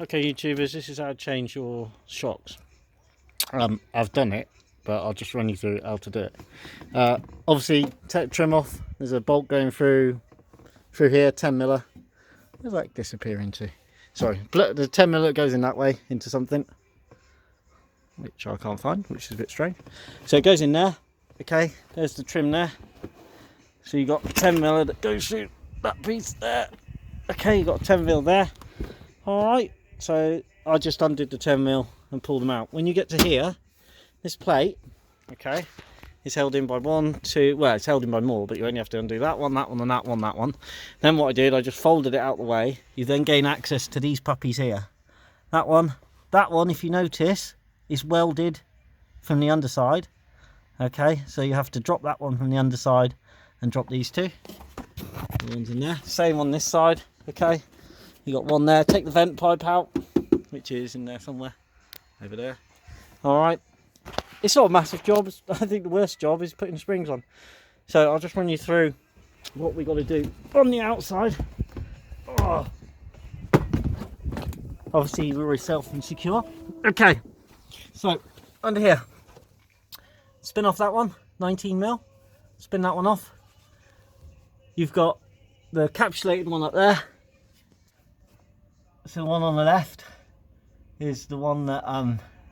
Okay, YouTubers, this is how to change your shocks. I've done it, but I'll just run you through how to do it. Obviously, take the trim off. There's a bolt going through here, 10 miller. Where's that disappear into? Sorry, the 10 miller goes in that way into something, which I can't find, which is a bit strange. So it goes in there. Okay, there's the trim there. So you got 10 miller that goes through that piece there. Okay, you got 10 mil there. All right. So I just undid the 10 mil and pulled them out. When you get to here, this plate, okay, is held in by one, two, well, it's held in by more, but you only have to undo that one, and that one, that one. Then what I did, I just folded it out the way. You then gain access to these puppies here. That one, if you notice, is welded from the underside. Okay, so you have to drop that one from the underside and drop these two. The one's in there. Same on this side, okay. You got one there. Take the vent pipe out, which is in there somewhere, over there. All right. It's not a massive job. I think the worst job is putting the springs on. So I'll just run you through what we got to do on the outside. Oh. Obviously, you're very safe and secure. Okay. So under here, spin off that one, 19 mil. Spin that one off. You've got the encapsulated one up there. So the one on the left is the one that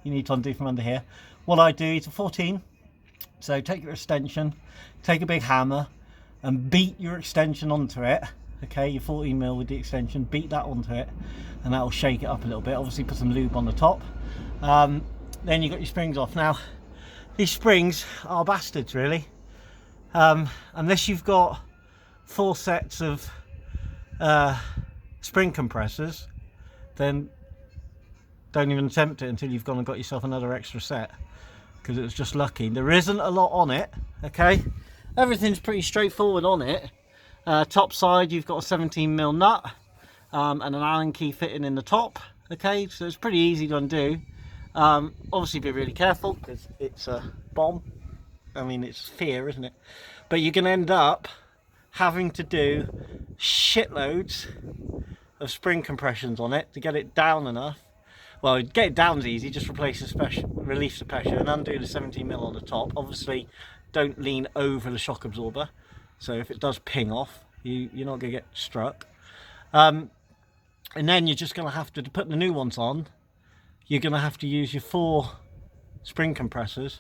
you need to undo from under here. What I do is a 14. So take your extension, take a big hammer and beat your extension onto it. Okay, your 14 mil with the extension, beat that onto it and that will shake it up a little bit. Obviously put some lube on the top. Then you got your springs off. Now these springs are bastards really. Unless you've got 4 sets of spring compressors, then don't even attempt it until you've gone and got yourself another extra set, because it was just lucky. There isn't a lot on it, okay. Everything's pretty straightforward on it. Top side you've got a 17 mil nut and an Allen key fitting in the top, okay, so it's pretty easy to undo. Obviously be really careful because it's a bomb. I mean, it's fear, isn't it? But you're going to end up having to do shitloads of spring compressions on it to get it down enough. Well, get it down's easy, just release the pressure and undo the 17 mil on the top. Obviously don't lean over the shock absorber, so if it does ping off, you're not going to get struck. And then you're just going to have to put the new ones on. You're going to have to use your 4 spring compressors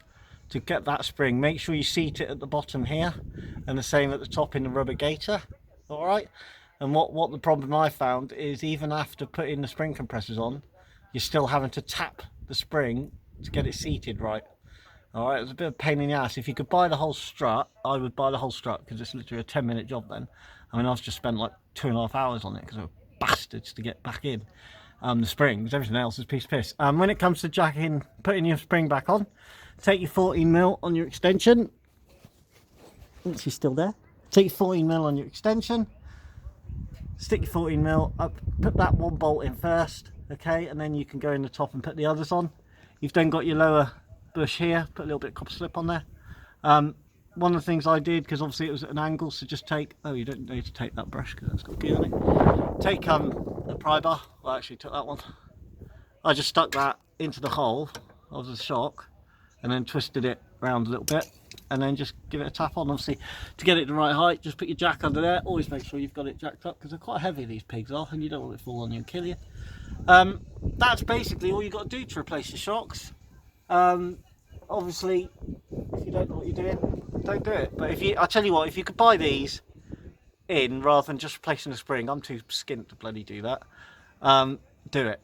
to get that spring. Make sure you seat it at the bottom here and the same at the top in the rubber gaiter. All right. And what the problem I found is, even after putting the spring compressors on, you're still having to tap the spring to get it seated right. All right, it's a bit of a pain in the ass. If you could buy the whole strut, I would buy the whole strut, because it's literally a 10-minute job then. I mean, I've just spent like 2.5 hours on it because they were bastards to get back in. The springs, everything else is piece of piss. When it comes to jacking, putting your spring back on, take your 14 mil on your extension. She's still there. Take your 14 mil on your extension. Stick your 14 mil up, put that one bolt in first, okay, and then you can go in the top and put the others on. You've then got your lower bush here, put a little bit of copper slip on there. One of the things I did, because obviously it was at an angle, so just take, oh, you don't need to take that brush because that's got gear on it. Take the pry bar. Well, I actually took that one. I just stuck that into the hole of the shock and then twisted it around a little bit, and then just give it a tap on. Obviously to get it the right height, just put your jack under there. Always make sure you've got it jacked up, because they're quite heavy, these pigs are, and you don't want it to fall on you and kill you. That's basically all you've got to do to replace your shocks. Obviously if you don't know what you're doing, don't do it. But I'll tell you what, if you could buy these in rather than just replacing the spring, I'm too skint to bloody do that. Do it.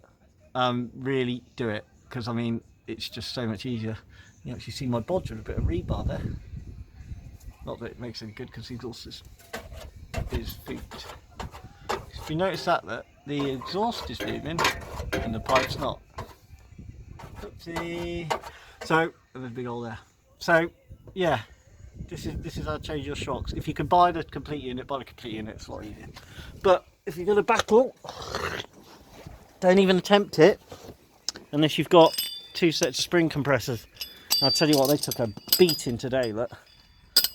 Really do it, because I mean, it's just so much easier. You actually see my bodge with a bit of rebar there. Not that it makes any good, because he exhausts his feet. If you notice that the exhaust is moving and the pipe's not. Oopsie. So there's a big hole there. So yeah, this is how to change your shocks. If you can buy the complete unit, buy the complete unit. It's a lot easier. But if you're going to battle, don't even attempt it unless you've got 2 sets of spring compressors. I'll tell you what, they took a beating today, look.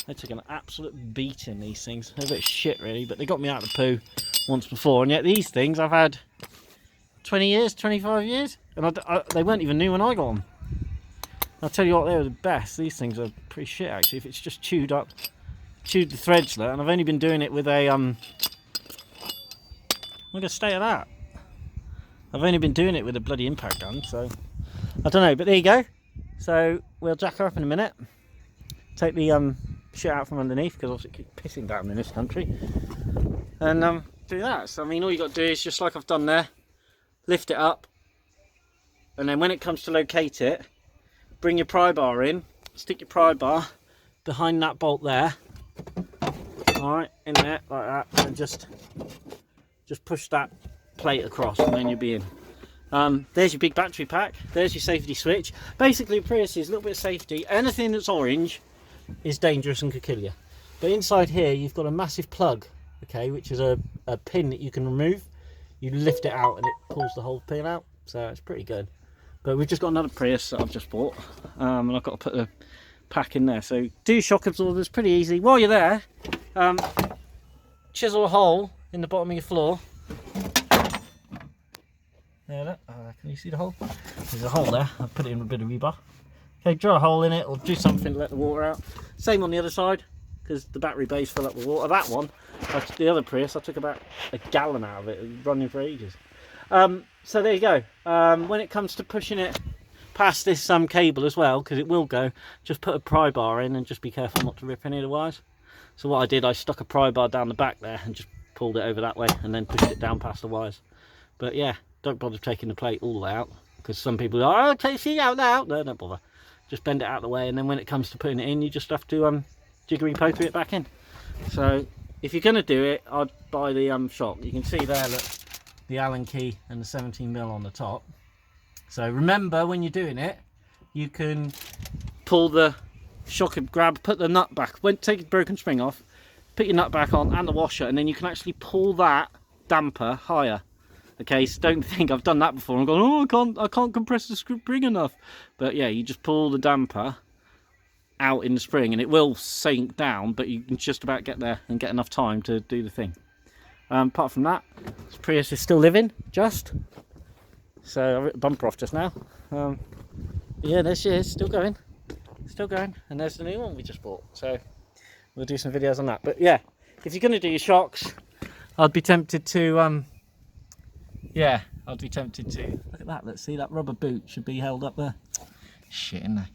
They took an absolute beating, these things. They're a bit shit really, but they got me out of the poo once before, and yet these things I've had 20 years, 25 years, and they weren't even new when I got them. I'll tell you what, they were the best. These things are pretty shit actually. If it's just chewed the threads there, and I've only been doing it with a look at the state of that. I've only been doing it with a bloody impact gun, so I don't know. But there you go. So we'll jack her up in a minute. Take the shit out from underneath, because obviously it keeps pissing down in this country, and do that. So I mean, all you got to do is just like I've done there, lift it up, and then when it comes to locate it, bring your pry bar in, stick your pry bar behind that bolt there, alright, in there like that, and just push that plate across, and then you'll be in. There's your big battery pack, there's your safety switch. Basically Prius is a little bit of safety. Anything that's orange is dangerous and could kill you. But inside here you've got a massive plug, okay, which is a pin that you can remove. You lift it out and it pulls the whole pin out, so it's pretty good. But we've just got another Prius that I've just bought, and I've got to put the pack in there. So do shock absorbers, pretty easy. While you're there, chisel a hole in the bottom of your floor. There, look. Can you see the hole? There's a hole there. I've put it in with a bit of rebar. Okay, drill a hole in it, or do something to let the water out. Same on the other side, because the battery base filled up with water. That one, the other Prius, I took about a gallon out of it. It was running for ages. So there you go. When it comes to pushing it past this cable as well, because it will go, just put a pry bar in and just be careful not to rip any of the wires. So what I did, I stuck a pry bar down the back there and just pulled it over that way and then pushed it down past the wires. But yeah, don't bother taking the plate all the way out, because some people are, oh, take it out now. No, don't bother. Just bend it out of the way, and then when it comes to putting it in, you just have to jiggery pokery it back in. So if you're going to do it, I'd buy the shock. You can see there, look, the Allen key and the 17mm on the top. So remember, when you're doing it, you can pull the shock and grab, put the nut back, take the broken spring off, put your nut back on and the washer, and then you can actually pull that damper higher. Okay, so don't think I've done that before and gone, oh, I can't compress the spring enough. But yeah, you just pull the damper out in the spring and it will sink down, but you can just about get there and get enough time to do the thing. Apart from that, this Prius is still living, just. So I ripped the bumper off just now. Yeah, there she is, still going. And there's the new one we just bought. So we'll do some videos on that. But yeah, if you're going to do your shocks, I'd be tempted to, yeah, I'd be tempted to. Look at that, let's see, that rubber boot should be held up there. Shit, isn't there?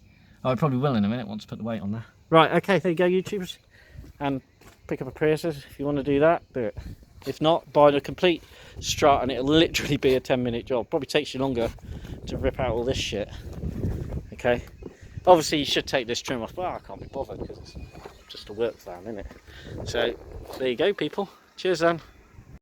Oh, I probably will in a minute once I put the weight on there. Right, okay, there you go, YouTubers. And pick up a Prius if you want to do that, do it. If not, buy the complete strut and it'll literally be a 10-minute job. Probably takes you longer to rip out all this shit. Okay. Obviously you should take this trim off, but I can't be bothered because it's just a work van, isn't it? So there you go, people. Cheers then.